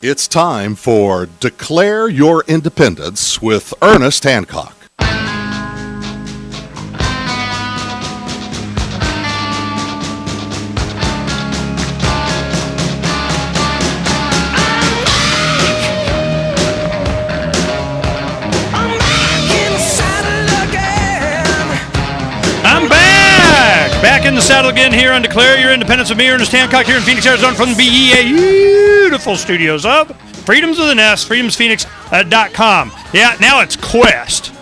It's time for Declare Your Independence with Ernest Hancock. Back in the saddle again here on Declare Your Independence with me, Ernest Hancock, here in Phoenix, Arizona, from the beautiful studios of Freedoms of the Nest, freedomsphoenix.com. Yeah, now it's Quest.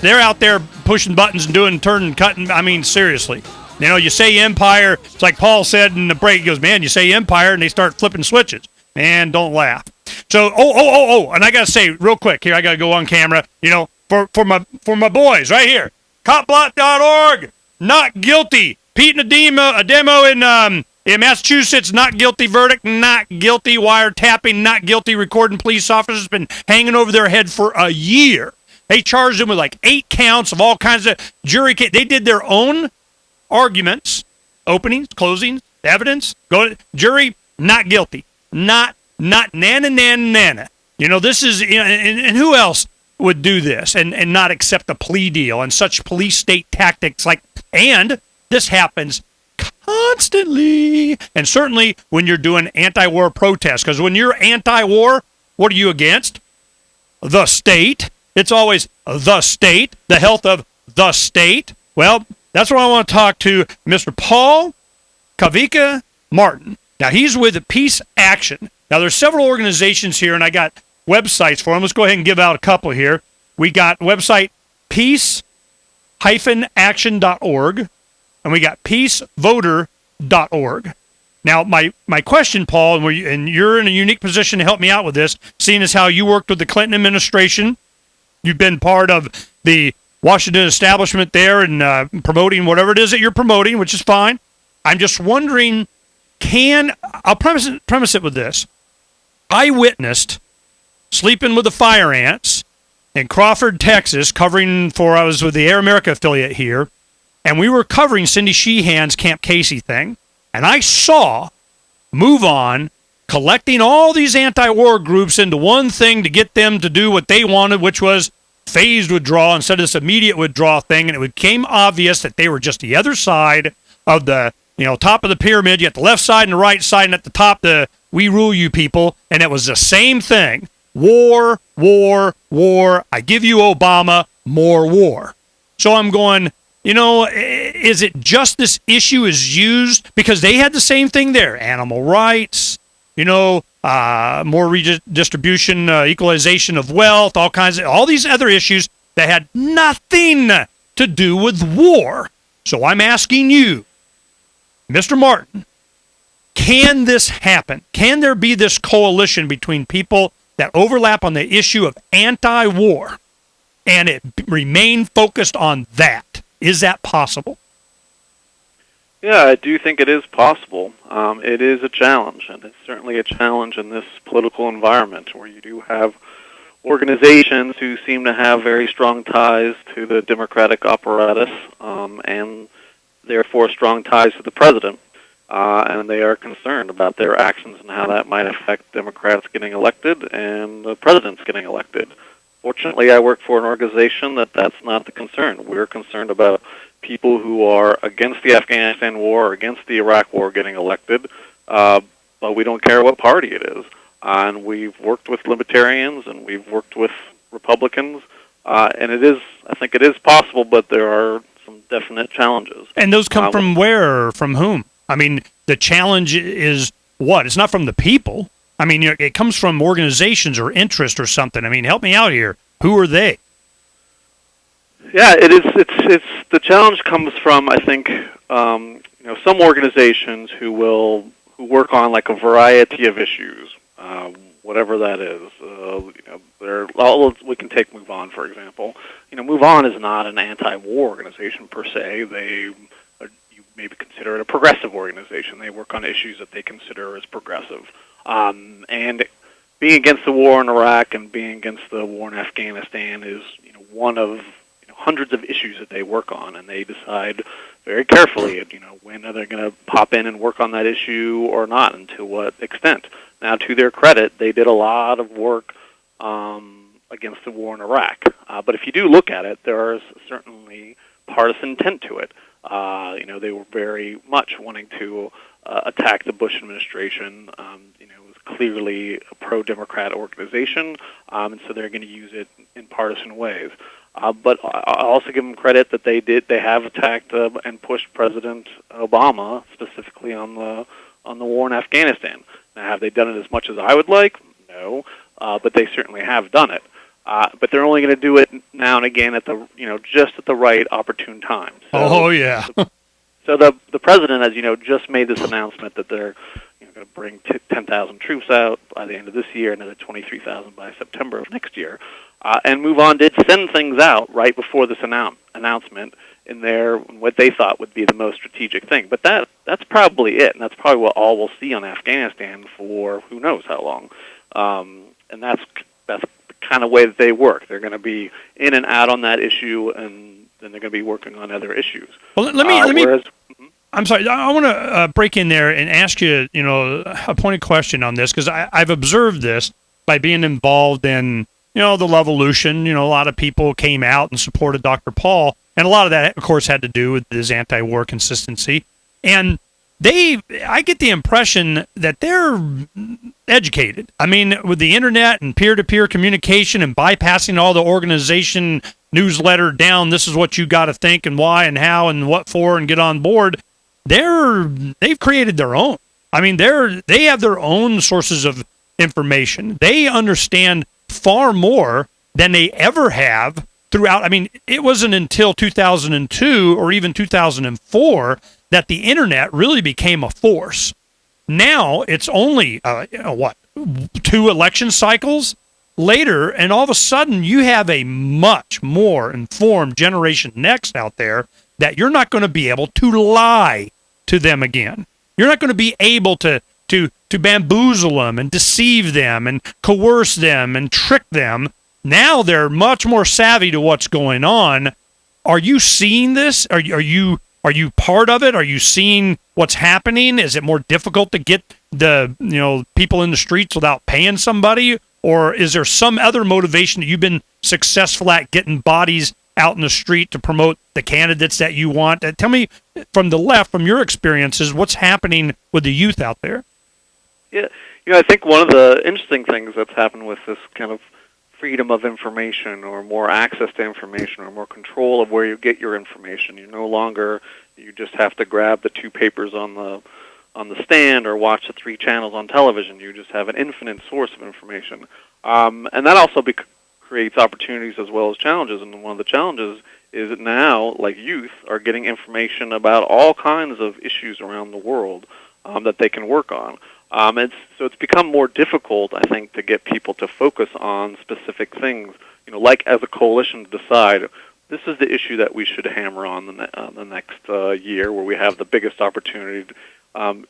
They're out there pushing buttons and turning, cutting. I mean, seriously. You know, you say Empire, it's like Paul said in the break. He goes, man, you say Empire, and they start flipping switches. Man, don't laugh. So, and I got to say real quick here, I got to go on camera, you know, for my boys right here, copblock.org. Not guilty. Pete and a demo in Massachusetts, not guilty verdict, not guilty wiretapping, not guilty recording police officers, been hanging over their head for a year. They charged them with like 8 counts of all kinds of jury case. They did their own arguments, openings, closings, evidence. Go to jury, not guilty. Not nana. You know, this is, and who else would do this and not accept a plea deal and such police state tactics like, and this happens constantly, and certainly when you're doing anti-war protests, because when you're anti-war, what are you against? The state. It's always the state, the health of the state. Well, that's what I want to talk to Mr. Paul Kawika Martin. Now, he's with Peace Action. Now, there's several organizations here, and I got websites for them. Let's go ahead and give out a couple here. We got website peace-action.org, and we got peacevoter.org. Now, my question, Paul, and you're in a unique position to help me out with this, seeing as how you worked with the Clinton administration. You've been part of the Washington establishment there and promoting whatever it is that you're promoting, which is fine. I'm just wondering, I'll premise it with this. I witnessed sleeping with the fire ants in Crawford, Texas, I was with the Air America affiliate here, and we were covering Cindy Sheehan's Camp Casey thing, and I saw Move On collecting all these anti-war groups into one thing to get them to do what they wanted, which was phased withdrawal instead of this immediate withdrawal thing, and it became obvious that they were just the other side of the, top of the pyramid. You got the left side and the right side, and at the top, the we rule you people, and it was the same thing. War, war, war. I give you Obama, more war. So I'm going, is it just this issue is used? Because they had the same thing there. Animal rights, more redistribution, equalization of wealth, all these other issues that had nothing to do with war. So I'm asking you, Mr. Martin, can this happen? Can there be this coalition between people that overlap on the issue of anti-war and it remain focused on that? Is that possible? Yeah, I do think it is possible. It is a challenge, and it's certainly a challenge in this political environment where you do have organizations who seem to have very strong ties to the Democratic apparatus and therefore strong ties to the president. And they are concerned about their actions and how that might affect Democrats getting elected and the presidents getting elected. Fortunately, I work for an organization that's not the concern. We're concerned about people who are against the Afghanistan war or against the Iraq war getting elected, but we don't care what party it is. And we've worked with libertarians and we've worked with Republicans, and I think it is possible, but there are some definite challenges. And those come from where or from whom? I mean, the challenge is what? It's not from the people. I mean, it comes from organizations or interest or something. I mean, help me out here. Who are they? Yeah, it is. It's the challenge comes from, I think, some organizations who work on like a variety of issues, whatever that is. We can take Move On, for example. Move On is not an anti-war organization per se. You maybe consider it a progressive organization. They work on issues that they consider as progressive. And being against the war in Iraq and being against the war in Afghanistan is one of hundreds of issues that they work on, and they decide very carefully, when are they going to pop in and work on that issue or not, and to what extent. Now, to their credit, they did a lot of work against the war in Iraq. But if you do look at it, there is certainly partisan intent to it. They were very much wanting to attack the Bush administration. It was clearly a pro-Democrat organization, and so they're going to use it in partisan ways. But I also give them credit that they have attacked and pushed President Obama specifically on the war in Afghanistan. Now, have they done it as much as I would like? No, but they certainly have done it. But they're only going to do it now and again at just at the right opportune time. So, yeah. So the president, as you know, just made this announcement that they're going to bring 10,000 troops out by the end of this year, another 23,000 by September of next year. And MoveOn did send things out right before this announcement in what they thought would be the most strategic thing. But that's probably it, and that's probably what all we'll see on Afghanistan for who knows how long. And that's the kind of way that they work. They're going to be in and out on that issue, and then they're going to be working on other issues. Well, let me. I'm sorry. I want to break in there and ask you, a pointed question on this, because I've observed this by being involved in, the Levolution. A lot of people came out and supported Dr. Paul, and a lot of that, of course, had to do with his anti-war consistency. And I get the impression that they're educated. I mean, with the internet and peer-to-peer communication and bypassing all the organization newsletter down, this is what you got to think and why and how and what for and get on board. They've created their own. I mean, they have their own sources of information. They understand far more than they ever have throughout. I mean, it wasn't until 2002 or even 2004 that the internet really became a force. Now it's only 2 election cycles later, and all of a sudden you have a much more informed Generation Next out there that you're not going to be able to lie to them again. You're not going to be able to bamboozle them and deceive them and coerce them and trick them. Now they're much more savvy to what's going on. Are you seeing this? Are you part of it? Are you seeing what's happening? Is it more difficult to get the people in the streets without paying somebody? Or is there some other motivation that you've been successful at getting bodies out in the street to promote the candidates that you want? Tell me from the left, from your experiences, what's happening with the youth out there? Yeah, I think one of the interesting things that's happened with this kind of freedom of information, or more access to information, or more control of where you get your information. You just have to grab the 2 papers on the stand or watch the 3 channels on television. You just have an infinite source of information. And that also creates opportunities as well as challenges. And one of the challenges is that now, like, youth are getting information about all kinds of issues around the world that they can work on. So it's become more difficult, I think, to get people to focus on specific things, like as a coalition to decide this is the issue that we should hammer on the next year, where we have the biggest opportunity.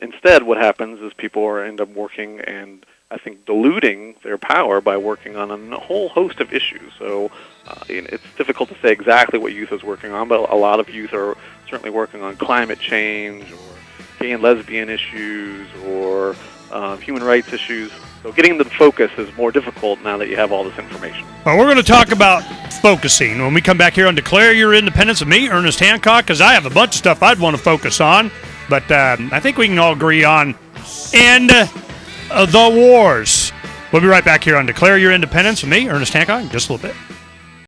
Instead, what happens is people end up working and, I think, diluting their power by working on a whole host of issues. So it's difficult to say exactly what youth is working on, but a lot of youth are certainly working on climate change or gay and lesbian issues or human rights issues. So getting them to focus is more difficult now that you have all this information. Well, we're going to talk about focusing when we come back here on Declare Your Independence with me, Ernest Hancock, because I have a bunch of stuff I'd want to focus on. But I think we can all agree on end the wars. We'll be right back here on Declare Your Independence with me, Ernest Hancock, in just a little bit.